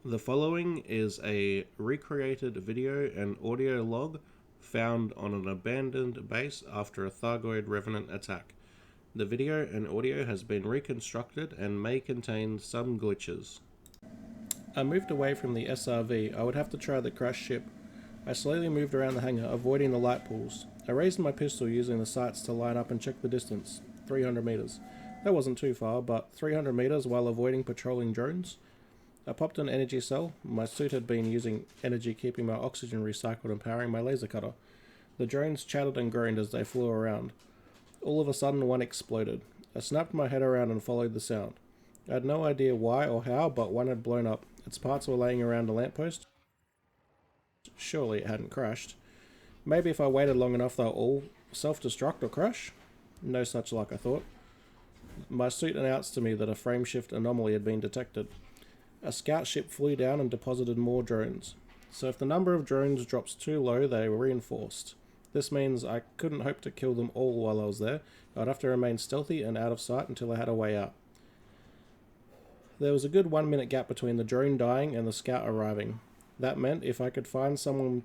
The following is a recreated video and audio log found on an abandoned base after a Thargoid revenant attack. The video and audio has been reconstructed and may contain some glitches. I moved away from the SRV. I would have to try the crashed ship. I slowly moved around the hangar, avoiding the light pools. I raised my pistol using the sights to line up and check the distance, 300 meters. That wasn't too far, but 300 meters while avoiding patrolling drones. I popped an energy cell. My suit had been using energy keeping my oxygen recycled and powering my laser cutter. The drones chattered and groaned as they flew around. All of a sudden one exploded. I snapped my head around and followed the sound. I had no idea why or how, but one had blown up. Its parts were laying around a lamppost. Surely it hadn't crashed. Maybe if I waited long enough they'll all self-destruct or crash? No such luck, I thought. My suit announced to me that a frameshift anomaly had been detected. A scout ship flew down and deposited more drones. So if the number of drones drops too low, they were reinforced. This means I couldn't hope to kill them all while I was there. I'd have to remain stealthy and out of sight until I had a way out. There was a good 1 minute gap between the drone dying and the scout arriving. That meant if I could find something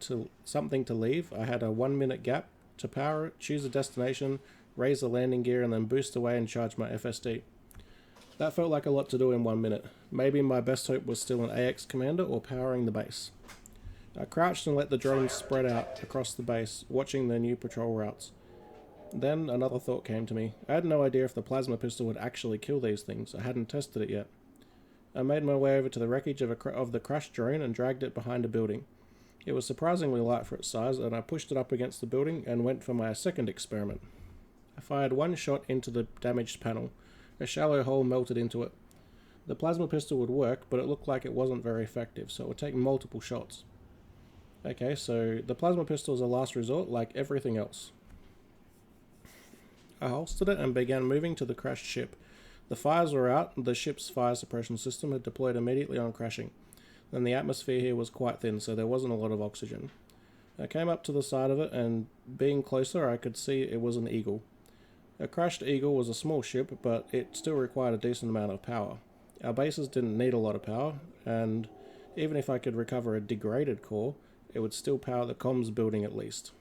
to leave, I had a 1 minute gap to power it, choose a destination, raise the landing gear, and then boost away and charge my FSD. That felt like a lot to do in 1 minute. Maybe my best hope was still an AX commander or powering the base. I crouched and let the drones spread out across the base, watching their new patrol routes. Then another thought came to me. I had no idea if the plasma pistol would actually kill these things. I hadn't tested it yet. I made my way over to the wreckage of the crashed drone and dragged it behind a building. It was surprisingly light for its size, and I pushed it up against the building and went for my second experiment. I fired one shot into the damaged panel. A shallow hole melted into it. The plasma pistol would work, but it looked like it wasn't very effective, so it would take multiple shots. Okay, so the plasma pistol is a last resort, like everything else. I holstered it and began moving to the crashed ship. The fires were out, the ship's fire suppression system had deployed immediately on crashing. Then the atmosphere here was quite thin, so there wasn't a lot of oxygen. I came up to the side of it, and being closer I could see it was an Eagle. A crashed Eagle was a small ship, but it still required a decent amount of power. Our bases didn't need a lot of power, and even if I could recover a degraded core, it would still power the comms building at least.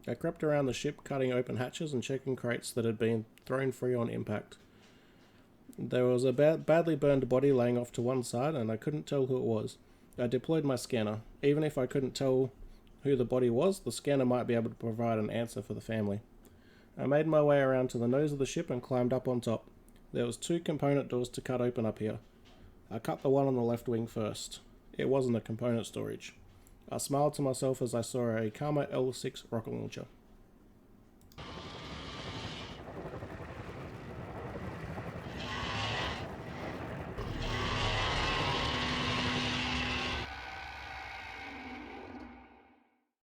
I crept around the ship, cutting open hatches and checking crates that had been thrown free on impact. There was a badly burned body laying off to one side, and I couldn't tell who it was. I deployed my scanner. Even if I couldn't tell who the body was, the scanner might be able to provide an answer for the family. I made my way around to the nose of the ship and climbed up on top. There was 2 component doors to cut open up here. I cut the one on the left wing first. It wasn't a component storage. I smiled to myself as I saw a Karma L6 rocket launcher.